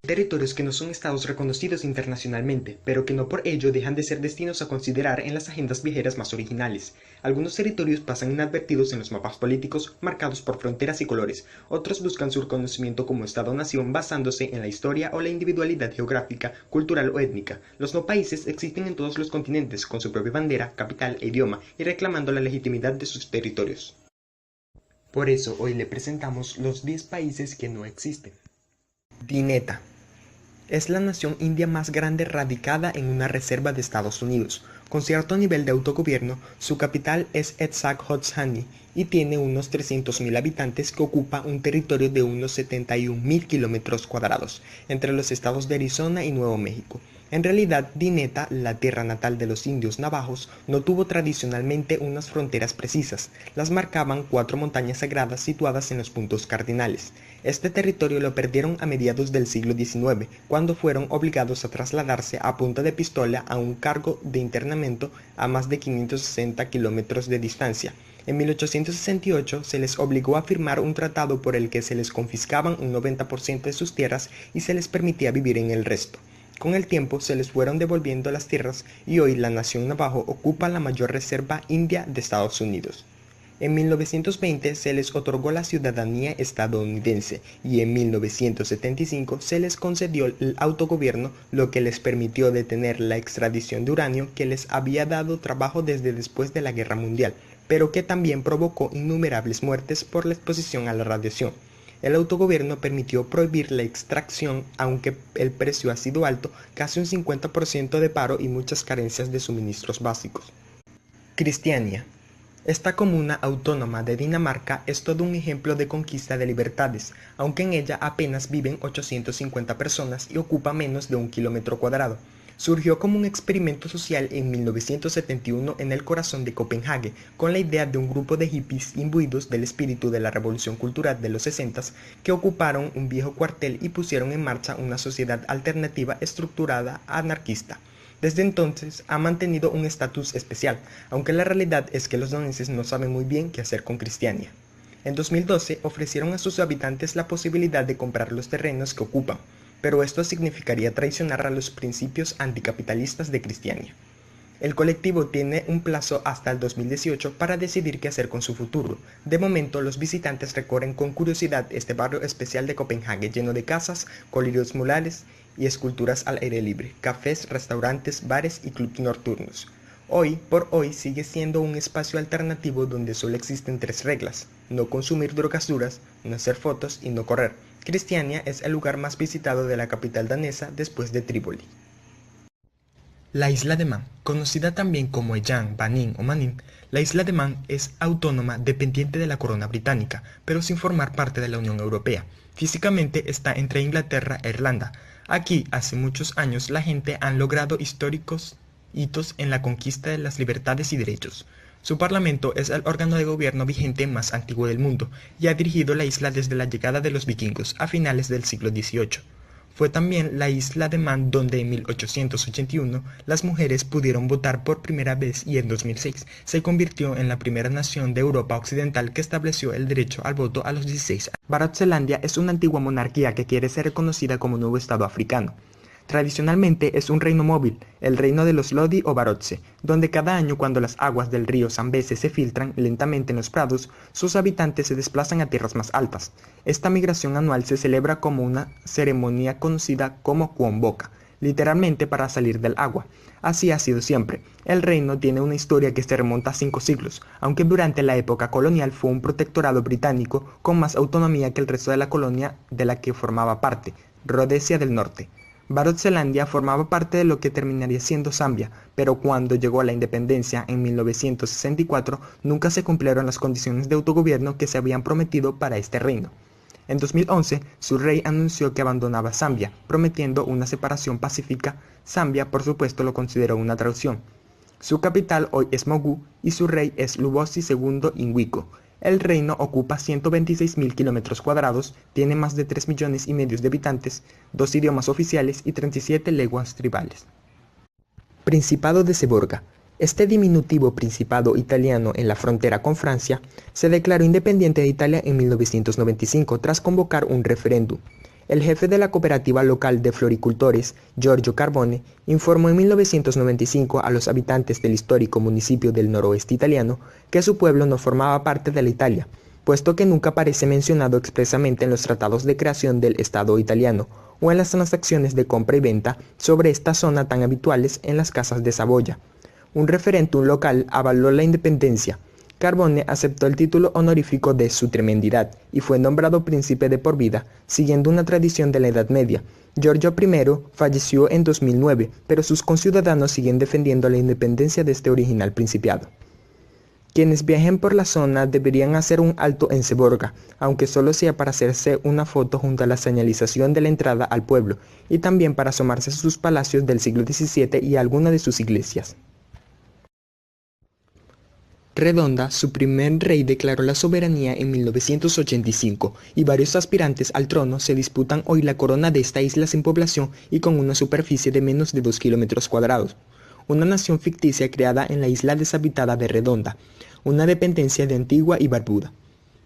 Territorios que no son estados reconocidos internacionalmente, pero que no por ello dejan de ser destinos a considerar en las agendas viajeras más originales. Algunos territorios pasan inadvertidos en los mapas políticos, marcados por fronteras y colores. Otros buscan su reconocimiento como estado-nación basándose en la historia o la individualidad geográfica, cultural o étnica. Los no países existen en todos los continentes, con su propia bandera, capital e idioma, y reclamando la legitimidad de sus territorios. Por eso hoy le presentamos los 10 países que no existen. Dineta. Es la nación india más grande radicada en una reserva de Estados Unidos. Con cierto nivel de autogobierno, su capital es Ezhok-Hothani y tiene unos 300.000 habitantes que ocupa un territorio de unos 71.000 kilómetros cuadrados, entre los estados de Arizona y Nuevo México. En realidad, Dineta, la tierra natal de los indios navajos, no tuvo tradicionalmente unas fronteras precisas. Las marcaban 4 montañas sagradas situadas en los puntos cardinales. Este territorio lo perdieron a mediados del siglo XIX, cuando fueron obligados a trasladarse a punta de pistola a un cargo de internamiento a más de 560 kilómetros de distancia. En 1868 se les obligó a firmar un tratado por el que se les confiscaban un 90% de sus tierras y se les permitía vivir en el resto. Con el tiempo se les fueron devolviendo las tierras y hoy la nación navajo ocupa la mayor reserva india de Estados Unidos. En 1920 se les otorgó la ciudadanía estadounidense y en 1975 se les concedió el autogobierno, lo que les permitió detener la extradición de uranio que les había dado trabajo desde después de la Guerra Mundial, pero que también provocó innumerables muertes por la exposición a la radiación. El autogobierno permitió prohibir la extracción, aunque el precio ha sido alto, casi un 50% de paro y muchas carencias de suministros básicos. Cristiania. Esta comuna autónoma de Dinamarca es todo un ejemplo de conquista de libertades, aunque en ella apenas viven 850 personas y ocupa menos de 1 kilómetro cuadrado. Surgió como un experimento social en 1971 en el corazón de Copenhague, con la idea de un grupo de hippies imbuidos del espíritu de la revolución cultural de los 60 que ocuparon un viejo cuartel y pusieron en marcha una sociedad alternativa estructurada anarquista. Desde entonces ha mantenido un estatus especial, aunque la realidad es que los daneses no saben muy bien qué hacer con Cristiania. En 2012 ofrecieron a sus habitantes la posibilidad de comprar los terrenos que ocupan, pero esto significaría traicionar a los principios anticapitalistas de Cristiania. El colectivo tiene un plazo hasta el 2018 para decidir qué hacer con su futuro. De momento, los visitantes recorren con curiosidad este barrio especial de Copenhague lleno de casas, colirios murales y esculturas al aire libre, cafés, restaurantes, bares y clubs nocturnos. Hoy por hoy sigue siendo un espacio alternativo donde solo existen 3 reglas: no consumir drogas duras, no hacer fotos y no correr. Cristiania es el lugar más visitado de la capital danesa después de Trípoli. La isla de Man, conocida también como Eyan, Banin o Manin, la isla de Man es autónoma dependiente de la corona británica, pero sin formar parte de la Unión Europea. Físicamente está entre Inglaterra e Irlanda. Aquí, hace muchos años, la gente han logrado históricos hitos en la conquista de las libertades y derechos. Su parlamento es el órgano de gobierno vigente más antiguo del mundo y ha dirigido la isla desde la llegada de los vikingos a finales del siglo XVIII. Fue también la isla de Man donde en 1881 las mujeres pudieron votar por primera vez y en 2006 se convirtió en la primera nación de Europa Occidental que estableció el derecho al voto a los 16 años. Barotselandia es una antigua monarquía que quiere ser reconocida como nuevo estado africano. Tradicionalmente es un reino móvil, el reino de los Lodi o Barotse, donde cada año cuando las aguas del río Zambeze se filtran lentamente en los prados, sus habitantes se desplazan a tierras más altas. Esta migración anual se celebra como una ceremonia conocida como Kuomboka, literalmente para salir del agua. Así ha sido siempre. El reino tiene una historia que se remonta a 5 siglos, aunque durante la época colonial fue un protectorado británico con más autonomía que el resto de la colonia de la que formaba parte, Rodesia del Norte. Barotselandia formaba parte de lo que terminaría siendo Zambia, pero cuando llegó la independencia en 1964 nunca se cumplieron las condiciones de autogobierno que se habían prometido para este reino. En 2011, su rey anunció que abandonaba Zambia, prometiendo una separación pacífica. Zambia, por supuesto, lo consideró una traición. Su capital hoy es Mogu y su rey es Lubosi II Inguiko. El reino ocupa 126.000 kilómetros cuadrados, tiene más de 3 millones y medio de habitantes, 2 idiomas oficiales y 37 lenguas tribales. Principado de Seborga. Este diminutivo principado italiano en la frontera con Francia se declaró independiente de Italia en 1995 tras convocar un referéndum. El jefe de la cooperativa local de floricultores, Giorgio Carbone, informó en 1995 a los habitantes del histórico municipio del noroeste italiano que su pueblo no formaba parte de la Italia, puesto que nunca aparece mencionado expresamente en los tratados de creación del Estado italiano o en las transacciones de compra y venta sobre esta zona tan habituales en las casas de Saboya. Un referéndum local avaló la independencia. Carbone aceptó el título honorífico de Su Tremendidad y fue nombrado príncipe de por vida, siguiendo una tradición de la Edad Media. Giorgio I falleció en 2009, pero sus conciudadanos siguen defendiendo la independencia de este original principado. Quienes viajen por la zona deberían hacer un alto en Seborga, aunque solo sea para hacerse una foto junto a la señalización de la entrada al pueblo, y también para asomarse a sus palacios del siglo XVII y a alguna de sus iglesias. Redonda, su primer rey, declaró la soberanía en 1985 y varios aspirantes al trono se disputan hoy la corona de esta isla sin población y con una superficie de menos de 2 kilómetros cuadrados. Una nación ficticia creada en la isla deshabitada de Redonda, una dependencia de Antigua y Barbuda.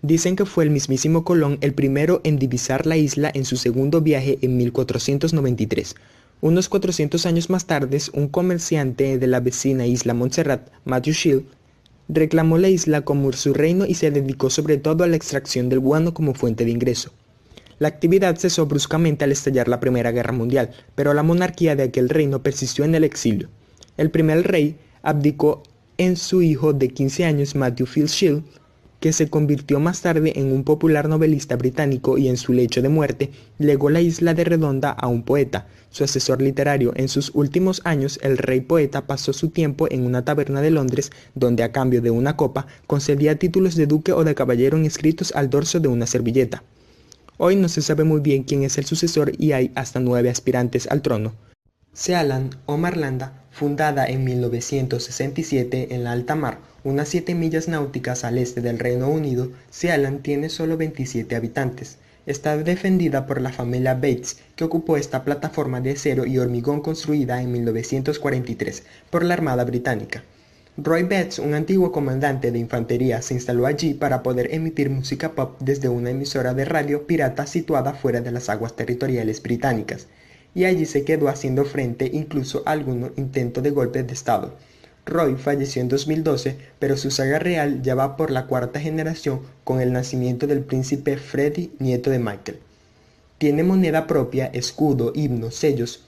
Dicen que fue el mismísimo Colón el primero en divisar la isla en su segundo viaje en 1493. Unos 400 años más tarde, un comerciante de la vecina isla Montserrat, Matthew Shield, reclamó la isla como su reino y se dedicó sobre todo a la extracción del guano como fuente de ingreso. La actividad cesó bruscamente al estallar la Primera Guerra Mundial, pero la monarquía de aquel reino persistió en el exilio. El primer rey abdicó en su hijo de 15 años, Matthew Field Shield, que se convirtió más tarde en un popular novelista británico y en su lecho de muerte legó la isla de Redonda a un poeta, su asesor literario. En sus últimos años, el rey poeta pasó su tiempo en una taberna de Londres, donde a cambio de una copa concedía títulos de duque o de caballero inscritos al dorso de una servilleta. Hoy no se sabe muy bien quién es el sucesor y hay hasta 9 aspirantes al trono. Sealand o Marlanda, fundada en 1967 en la alta mar, unas 7 millas náuticas al este del Reino Unido, Sealand tiene solo 27 habitantes. Está defendida por la familia Bates, que ocupó esta plataforma de acero y hormigón construida en 1943 por la Armada Británica. Roy Bates, un antiguo comandante de infantería, se instaló allí para poder emitir música pop desde una emisora de radio pirata situada fuera de las aguas territoriales británicas, y allí se quedó haciendo frente incluso a algún intento de golpe de estado. Roy falleció en 2012, pero su saga real ya va por la 4ª generación con el nacimiento del príncipe Freddie, nieto de Michael. Tiene moneda propia, escudo, himno, sellos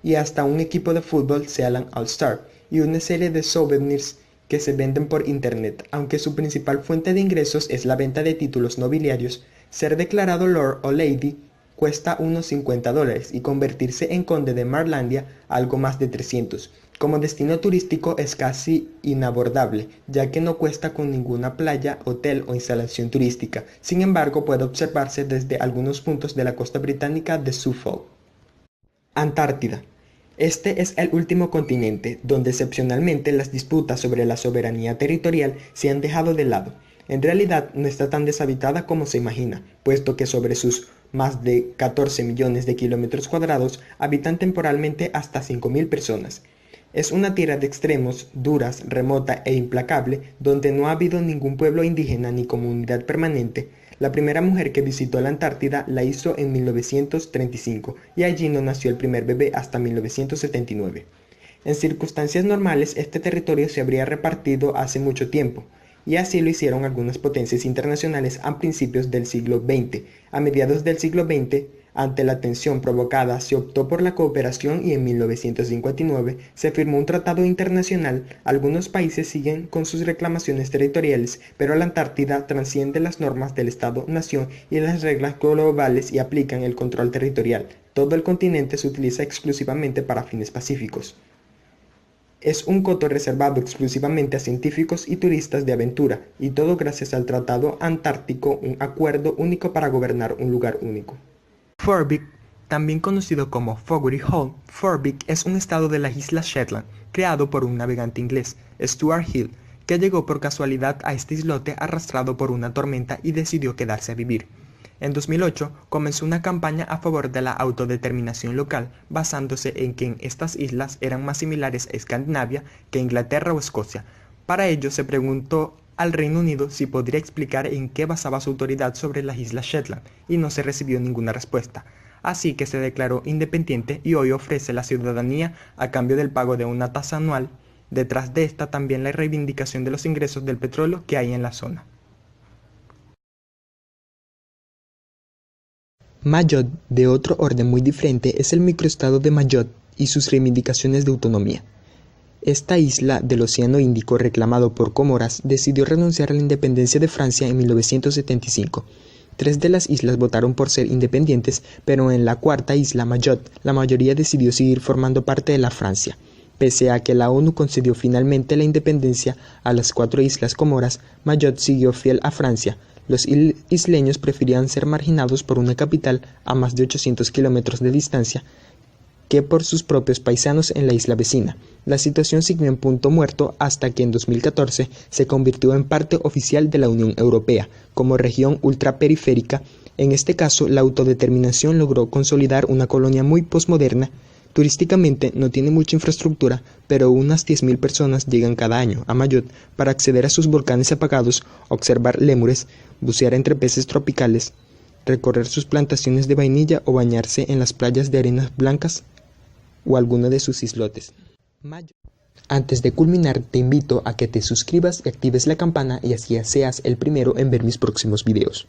y hasta un equipo de fútbol, Sealand All-Star, y una serie de souvenirs que se venden por internet. Aunque su principal fuente de ingresos es la venta de títulos nobiliarios, ser declarado Lord o Lady cuesta unos $50 y convertirse en conde de Marlandia algo más de 300. Como destino turístico es casi inabordable, ya que no cuesta con ninguna playa, hotel o instalación turística. Sin embargo, puede observarse desde algunos puntos de la costa británica de Suffolk. Antártida. Este es el último continente donde excepcionalmente las disputas sobre la soberanía territorial se han dejado de lado. En realidad no está tan deshabitada como se imagina, puesto que sobre sus más de 14 millones de kilómetros cuadrados habitan temporalmente hasta 5.000 personas. Es una tierra de extremos, duras, remota e implacable, donde no ha habido ningún pueblo indígena ni comunidad permanente. La primera mujer que visitó la Antártida la hizo en 1935 y allí no nació el primer bebé hasta 1979. En circunstancias normales, este territorio se habría repartido hace mucho tiempo, y así lo hicieron algunas potencias internacionales a principios del siglo XX. A mediados del siglo XX, ante la tensión provocada, se optó por la cooperación y en 1959 se firmó un tratado internacional. Algunos países siguen con sus reclamaciones territoriales, pero la Antártida trasciende las normas del Estado-nación y las reglas globales y aplican el control territorial. Todo el continente se utiliza exclusivamente para fines pacíficos. Es un coto reservado exclusivamente a científicos y turistas de aventura, y todo gracias al Tratado Antártico, un acuerdo único para gobernar un lugar único. Forbik, también conocido como Fogarty Hall, Forbik es un estado de las Islas Shetland, creado por un navegante inglés, Stuart Hill, que llegó por casualidad a este islote arrastrado por una tormenta y decidió quedarse a vivir. En 2008 comenzó una campaña a favor de la autodeterminación local, basándose en que estas islas eran más similares a Escandinavia que Inglaterra o Escocia. Para ello se preguntó al Reino Unido si podría explicar en qué basaba su autoridad sobre las Islas Shetland, y no se recibió ninguna respuesta. así que se declaró independiente y hoy ofrece la ciudadanía a cambio del pago de una tasa anual. Detrás de esta también la reivindicación de los ingresos del petróleo que hay en la zona. Mayotte, de otro orden muy diferente, es el microestado de Mayotte y sus reivindicaciones de autonomía. Esta isla del Océano Índico, reclamado por Comoras, decidió renunciar a la independencia de Francia en 1975. 3 de las islas votaron por ser independientes, pero en la cuarta isla, Mayotte, la mayoría decidió seguir formando parte de la Francia. Pese a que la ONU concedió finalmente la independencia a las 4 islas Comoras, Mayotte siguió fiel a Francia. Los isleños preferían ser marginados por una capital a más de 800 kilómetros de distancia que por sus propios paisanos en la isla vecina. La situación siguió en punto muerto hasta que en 2014 se convirtió en parte oficial de la Unión Europea, como región ultraperiférica. En este caso, la autodeterminación logró consolidar una colonia muy posmoderna. Turísticamente no tiene mucha infraestructura, pero unas 10.000 personas llegan cada año a Mayotte para acceder a sus volcanes apagados, observar lémures, bucear entre peces tropicales, recorrer sus plantaciones de vainilla o bañarse en las playas de arenas blancas o alguno de sus islotes. Antes de culminar, te invito a que te suscribas y actives la campana y así seas el primero en ver mis próximos videos.